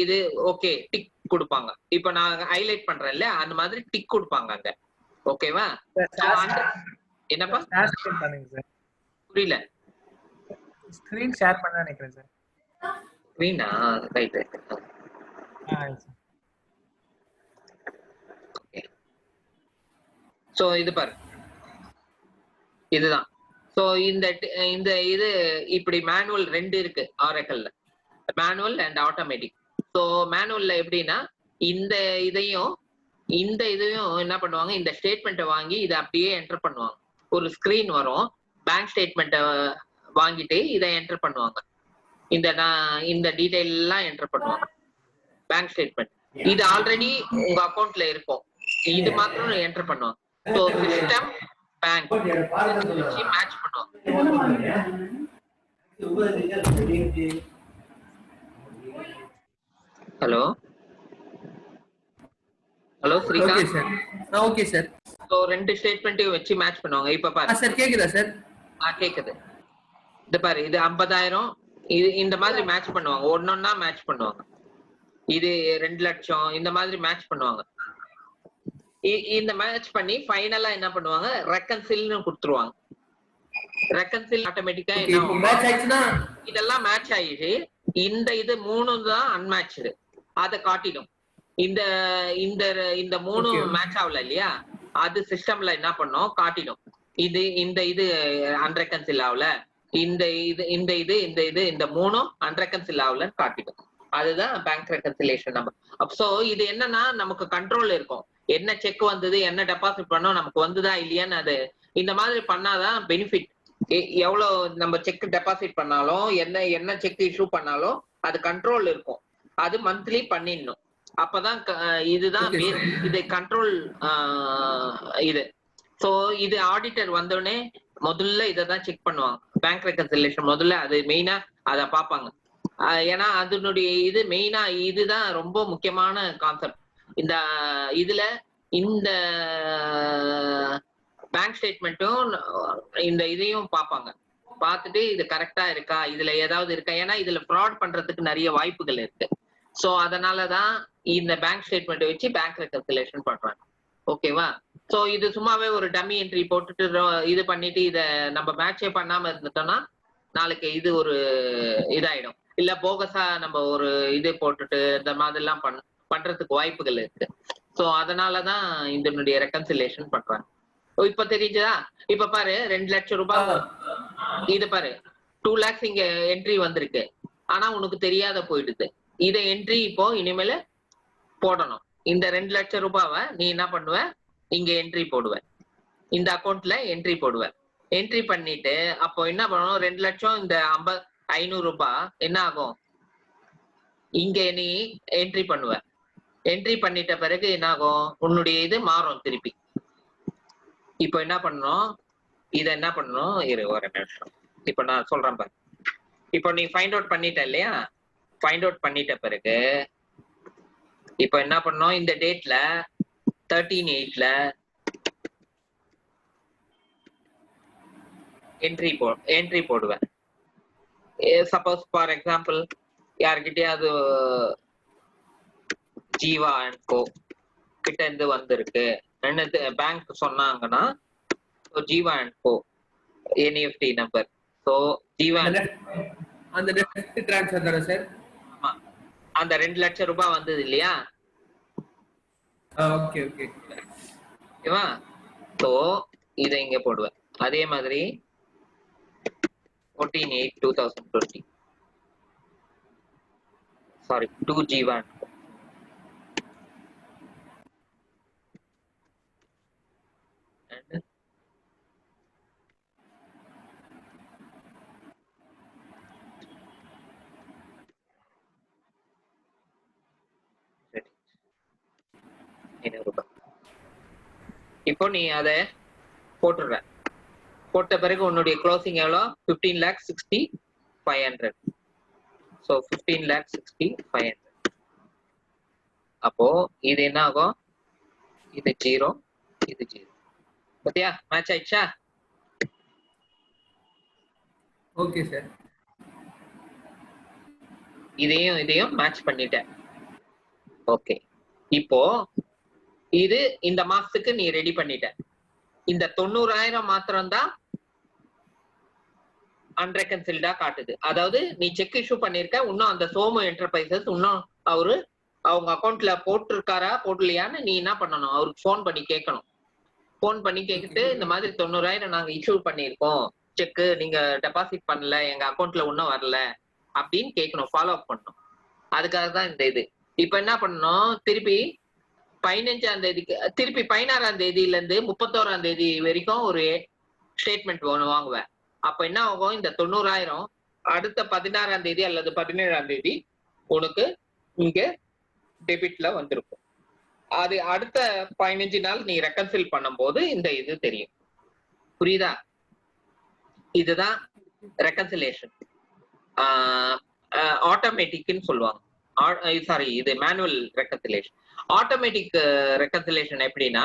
Speaker 1: இது ஓகே டிக் கொடுப்பாங்க. இப்ப நான் ஹைலைட் பண்றேன்ல அந்த மாதிரி டிக் கொடுப்பாங்க அங்க. ஓகேவா? என்னப்பா புரியல?
Speaker 3: ஸ்கிரீன் ஷேர் பண்ண நினைக்கிறேன் சார்.
Speaker 1: ஸ்கிரீனா? Right right. சோ இது பாரு, இதுதான். சோ இந்த இது இப்படி மேனுவல் 2 இருக்கு ஆரக்கிள்ல, மேனுவல் அண்ட் ஆட்டோமேட்டிக். சோ மேனுவல்ல எப்படின்னா இந்த இதையும் என்ன பண்ணுவாங்க, இந்த ஸ்டேட்மெண்ட்டை வாங்கி இதை அப்படியே என்டர் பண்ணுவாங்க. ஒரு ஸ்கிரீன் வரும், பேங்க் ஸ்டேட்மெண்ட்டை வாங்கிட்டு இதை என்டர் பண்ணுவாங்க. இந்த டீடைல் எல்லாம் என்டர் பண்ணுவாங்க. பேங்க் ஸ்டேட்மெண்ட் இது ஆல்ரெடி உங்க அக்கௌண்ட்ல இருக்கும், இது மாத்திரம் என்டர் பண்ணுவாங்க. சோ சிஸ்டம் பேங்க் வச்சு மேட்ச் பண்ணுவாங்க. Hello hello Srikanth
Speaker 2: sir. Okay sir.
Speaker 1: So 2 ஸ்டேட்மெண்ட்டையும் வச்சு மேட்ச் பண்ணுவாங்க. இப்ப பாரு
Speaker 2: சார் கேக்குதா சார்?
Speaker 1: கேக்குது. இது பாரு, இது 50,000 இது இந்த மாதிரி மேட்ச் பண்ணுவாங்க. ஒன்னொன்னா மேட்ச் பண்ணுவாங்க. இது 2 லட்சம் இந்த மாதிரி மேட்ச் பண்ணுவாங்க. இந்த மேட்ச் பண்ணி ஃபைனலா என்ன பண்ணுவாங்க, ரெக்கன்சில்னு கொடுத்துருவாங்க. ரெக்கன்சில் ஆட்டோமேட்டிக்கா என்ன இதெல்லாம் மேட்ச் ஆயிடுச்சு. இது 3 தான் அன்மேட்ச்டு, அதை காட்டிடும். இந்த 3 மேட்ச் ஆகல இல்லையா, அது சிஸ்டம்ல என்ன பண்ணும் காட்டிடும். இது அன்ரெக்கன்சில் ஆகல, இந்த 3 அன்ரெக்கன்சில் ஆகலன்னு காட்டிடும். அதுதான் பேங்க் ரெக்கன்சிலேஷன் நம்பர். சோ இது என்னன்னா நமக்கு கண்ட்ரோல் இருக்கும். என்ன செக் வந்தது, என்ன டெபாசிட் பண்ணோம், நமக்கு வந்துதா இல்லையான்னு அது இந்த மாதிரி பண்ணாதான் பெனிஃபிட். எவ்வளவு நம்ம செக் டெபாசிட் பண்ணாலும் என்ன செக் இஷ்யூ பண்ணாலும் அது கண்ட்ரோல் இருக்கும். அது மந்த்லி பண்ணிடணும். அப்பதான் இதுதான் இது கண்ட்ரோல். இது சோ இது ஆடிட்டர் வந்தோடனே முதல்ல இதான் செக் பண்ணுவாங்க. பேங்க் ரெக்கன்சிலேஷன் முதல்ல அது மெயினா அதை பார்ப்பாங்க. ஏன்னா அதனுடைய இது மெயினா இதுதான் ரொம்ப முக்கியமான கான்செப்ட். இதுல இந்த பேங்க் ஸ்டேட்மெண்ட்டும் இந்த இதையும் பார்ப்பாங்க. பார்த்துட்டு இது கரெக்டா இருக்கா, இதுல ஏதாவது இருக்கா, ஏன்னா இதுல ஃப்ராட் பண்றதுக்கு நிறைய வாய்ப்புகள் இருக்கு. சோ அதனாலதான் இந்த பேங்க் ஸ்டேட்மெண்ட் வச்சு பேங்க் ரெக்கன்சிலேஷன் பண்றாங்க. ஓகேவா? சோ இது சும்மாவே ஒரு டம்மி என்ட்ரி போட்டுட்டு இது பண்ணிட்டு இதை நம்ம மேட்சே பண்ணாம இருந்துட்டோம்னா நாளைக்கு இது ஒரு இதாயிடும். இல்ல போகஸா நம்ம ஒரு இது போட்டுட்டு இந்த மாதிரிலாம் பண்றதுக்கு வாய்ப்புகள் இருக்கு. சோ அதனாலதான் இதனுடைய ரெக்கன்சிலேஷன் பண்றாங்க. இப்ப தெரிஞ்சதா? இப்ப பாரு 2 லட்சம் ரூபாய் இது பாரு 2 lakhs இங்க என்ட்ரி வந்திருக்கு. ஆனா உனக்கு தெரியாத போயிடுது. இத என்ட்ரி இப்போ இனிமேல போடணும். இந்த 2 லட்சம் ரூபாவை நீ என்ன பண்ணுவ, இங்க என்ட்ரி போடுவ, இந்த அக்கௌண்ட்ல என்ட்ரி போடுவ. என்ட்ரி பண்ணிட்டு அப்போ என்ன பண்ணணும், 2 லட்சம் இந்த 500 ரூபாய் என்ன ஆகும், இங்க நீ என்ட்ரி பண்ணுவ. என்ட்ரி பண்ணிட்ட பிறகு என்ன ஆகும், உன்னுடைய இது மாறும் திருப்பி. இப்போ என்ன பண்ணணும், இத என்ன பண்ணணும், இரு ஒரு நிமிஷம். இப்போ நான் சொல்றேன் பாரு. இப்போ நீ ஃபைண்ட் அவுட் பண்ணிட்ட இல்லையா, ஃபைண்ட் அவுட் பண்ணிட்ட பிறகு இப்போ என்ன பண்ணணும், இந்த டேட்ல 13/8ல என்ட்ரி போடுவேன். சப்போஸ் ஃபார் எக்ஸாம்பிள் யாருக்கிட்டயாவது ஜீவா அண்ட் கோ கிட்ட இருந்து வந்திருக்கு பேங்க் சொன்னாங்கன்னா, Jeeva and co NEFT number. So Jeeva
Speaker 2: அந்த நெட் ட்ரான்ஸ்ஃபர் தானே சார்?
Speaker 1: ஆமா, அந்த 2 லட்சம் ரூபாய் வந்தது இல்லையா?
Speaker 2: ஓகே ஓகே
Speaker 1: ஓகேவா? ஸோ இதை இங்க போடுவேன். அதே மாதிரி 14/8/2020 சாரி 2 ஜீவா அண்ட் கோ. இப்போ நீ அதை போட்டுடுற. போட்ட பிறகு உன்னுடைய க்ளோசிங் எவ்வளோ, 15,60,500. ஸோ 15,60,500. அப்போ இது என்ன ஆகும், இது 0 இது 0. பத்தியா மேட்ச் ஆயிடுச்சா?
Speaker 2: Okay sir.
Speaker 1: இதையும் மேட்ச் பண்ணிட்டேன். ஓகே, இப்போ இது இந்த மாசத்துக்கு நீ ரெடி பண்ணிட்ட. இந்த 90,000 மாத்திரம்தான் அன்ரெகன்சில்டா காட்டுது. அதாவது நீ செக் இஷ்யூ பண்ணிருக்க, இன்னும் அந்த சோமு என்டர்பிரைசஸ் இன்னும் அவங்க அக்கௌண்ட்ல போட்டிருக்காரா போடலையான்னு நீ என்ன பண்ணணும், அவருக்கு போன் பண்ணி கேட்கணும். போன் பண்ணி கேட்டுட்டு இந்த மாதிரி 90,000 நாங்க இஷ்யூ பண்ணிருக்கோம், செக் நீங்க டெபாசிட் பண்ணல, எங்க அக்கௌண்ட்ல இன்னும் வரல அப்படின்னு கேட்கணும், ஃபாலோ அப் பண்ணணும். அதுக்காக தான் இந்த இது. இப்ப என்ன பண்ணணும், திருப்பி 15ஆம் தேதிக்கு திருப்பி 16ஆம் தேதியில இருந்து 31ஆம் தேதி வரைக்கும் ஒரு ஸ்டேட்மெண்ட் வாங்குவேன். அப்ப என்ன ஆகும், இந்த 90,000 அடுத்த 16ஆம் தேதி அல்லது 17ஆம் தேதி உனக்கு இங்க டெபிட்ல வந்திருக்கும். அது அடுத்த 15 நாள் நீ ரெக்கன்சில் பண்ணும் போது இந்த இது தெரியும். புரியுதா? இதுதான் ரெக்கன்சிலேஷன். ஆட்டோமேட்டிக்னு சொல்லுவாங்க. சாரி, இது மேனுவல் ரெக்கன்சிலேஷன். ஆட்டோமேட்டிக் ரெக்கன்சிலேஷன் எப்படின்னா,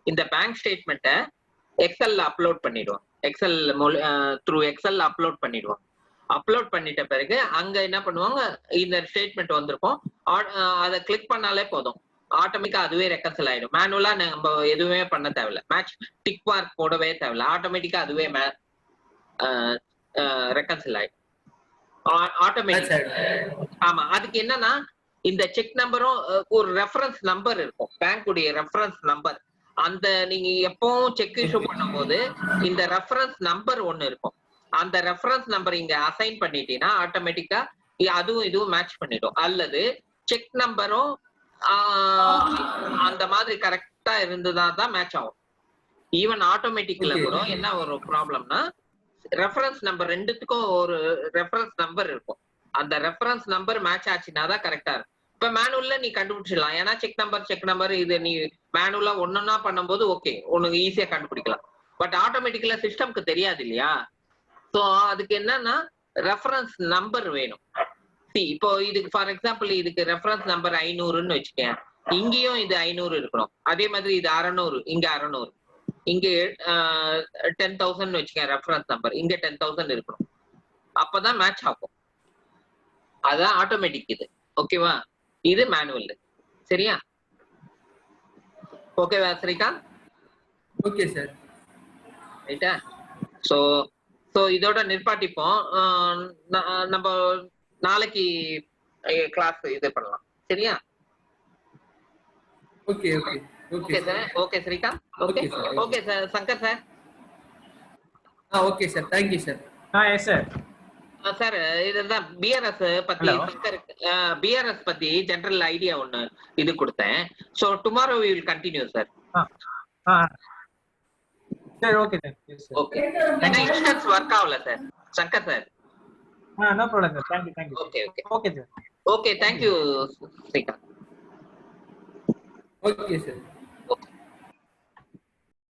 Speaker 1: இந்த பேங்க் ஸ்டேட்மெண்ட்டை எக்ஸல்ல அப்லோட் பண்ணிடுவோம். எக்ஸல் அப்லோட் பண்ணிடுவோம். அப்லோட் பண்ணிட்ட பிறகு அங்க என்ன பண்ணுவாங்க, இந்த ஸ்டேட்மெண்ட் வந்திருக்கும், அதை கிளிக் பண்ணாலே போதும், ஆட்டோமேட்டிக்கா அதுவே ரெக்கன்சில் ஆயிடும். மேனுவலா நம்ம எதுவுமே பண்ண தேவையில்ல, மேட்ச் டிக் மார்க் போடவே தேவையில்ல, ஆட்டோமேட்டிக்கா அதுவே ரெக்கன்சில் ஆயிடும் ஆட்டோமேட்டிக். ஆமா, அதுக்கு என்னன்னா இந்த செக் நம்பரும் ஒரு ரெஃபரன்ஸ் நம்பர் இருக்கும், பேங்க்குடைய ரெஃபரன்ஸ் நம்பர். அந்த நீங்க எப்பவும் செக் இஷ்யூ பண்ணும்போது இந்த ரெஃபரன்ஸ் நம்பர் ஒன்னு இருக்கும். அந்த ரெஃபரன்ஸ் நம்பர் இங்க அசைன் பண்ணிட்டீங்கன்னா ஆட்டோமேட்டிக்கா அதுவும் இதுவும் மேட்ச் பண்ணிடும். அல்லது செக் நம்பரும் அந்த மாதிரி கரெக்டா இருந்ததா தான் மேட்ச் ஆகும். ஈவன் ஆட்டோமேட்டிக்ல கூட என்ன ஒரு ப்ராப்ளம்னா, ரெஃபரன்ஸ் நம்பர் ரெண்டுத்துக்கும் ஒரு ரெஃபரன்ஸ் நம்பர் இருக்கும். அந்த ரெஃபரன்ஸ் நம்பர் மேட்ச் ஆச்சுன்னா தான் கரெக்டா இருக்கும். இப்ப மேனுவல்ல நீ கண்டுபிடிச்சிடலாம், ஏன்னா செக் நம்பர் இது நீ மேனுவலா ஒன்னொன்னா பண்ணும்போது ஓகே உனக்கு ஈஸியா கண்டுபிடிக்கலாம். பட் ஆட்டோமேட்டிக்கலா சிஸ்டம்க்கு தெரியாது இல்லையா? சோ அதுக்கு என்னன்னா ரெஃபரன்ஸ் நம்பர் வேணும். இப்போ இதுக்கு ஃபார் எக்ஸாம்பிள் இதுக்கு ரெஃபரன்ஸ் நம்பர் 500ன்னு வச்சுக்கேன், இங்கேயும் இது 500 இருக்கணும். அதே மாதிரி இது 600, இங்க 600, இங்க 10,000 வச்சுக்கேன் ரெஃபரன்ஸ் நம்பர், இங்க 10,000 இருக்கணும். அப்பதான் மேட்ச் ஆகும். அதான் ஆட்டோமேட்டிக் இது. ஓகேவா? இது மேனுவல். சரியா? ஓகேவா ஸ்ரீகாந்த்?
Speaker 2: Okay sir.
Speaker 1: ரைட்டா? சோ இதோட நிற்பாட்டிப்போம். நம்ம நாளைக்கு கிளாஸ் இது பண்ணலாம். சரியா?
Speaker 2: Okay okay
Speaker 1: okay sir. Okay Srikanth. Okay okay sir. Shankar sir.
Speaker 2: Okay sir, thank you sir.
Speaker 3: Yes sir.
Speaker 1: Sir இதுதான் பிஆர்எஸ் பத்தி, பிஆர்எஸ் பத்தி ஜெனரல் ஐடியா ஒன்னு இது கொடுத்தேன். So tomorrow we will continue sir.
Speaker 3: Sir okay sir.
Speaker 1: Okay. ஏன்னா இன்ஸ்டன்ஸ் ஒர்க் ஆகல சார். Shankar sir
Speaker 3: No problem, sir. Thank you.
Speaker 1: Okay,
Speaker 3: Okay, sir.
Speaker 1: Okay, thank you, Srikant.
Speaker 2: Okay, sir.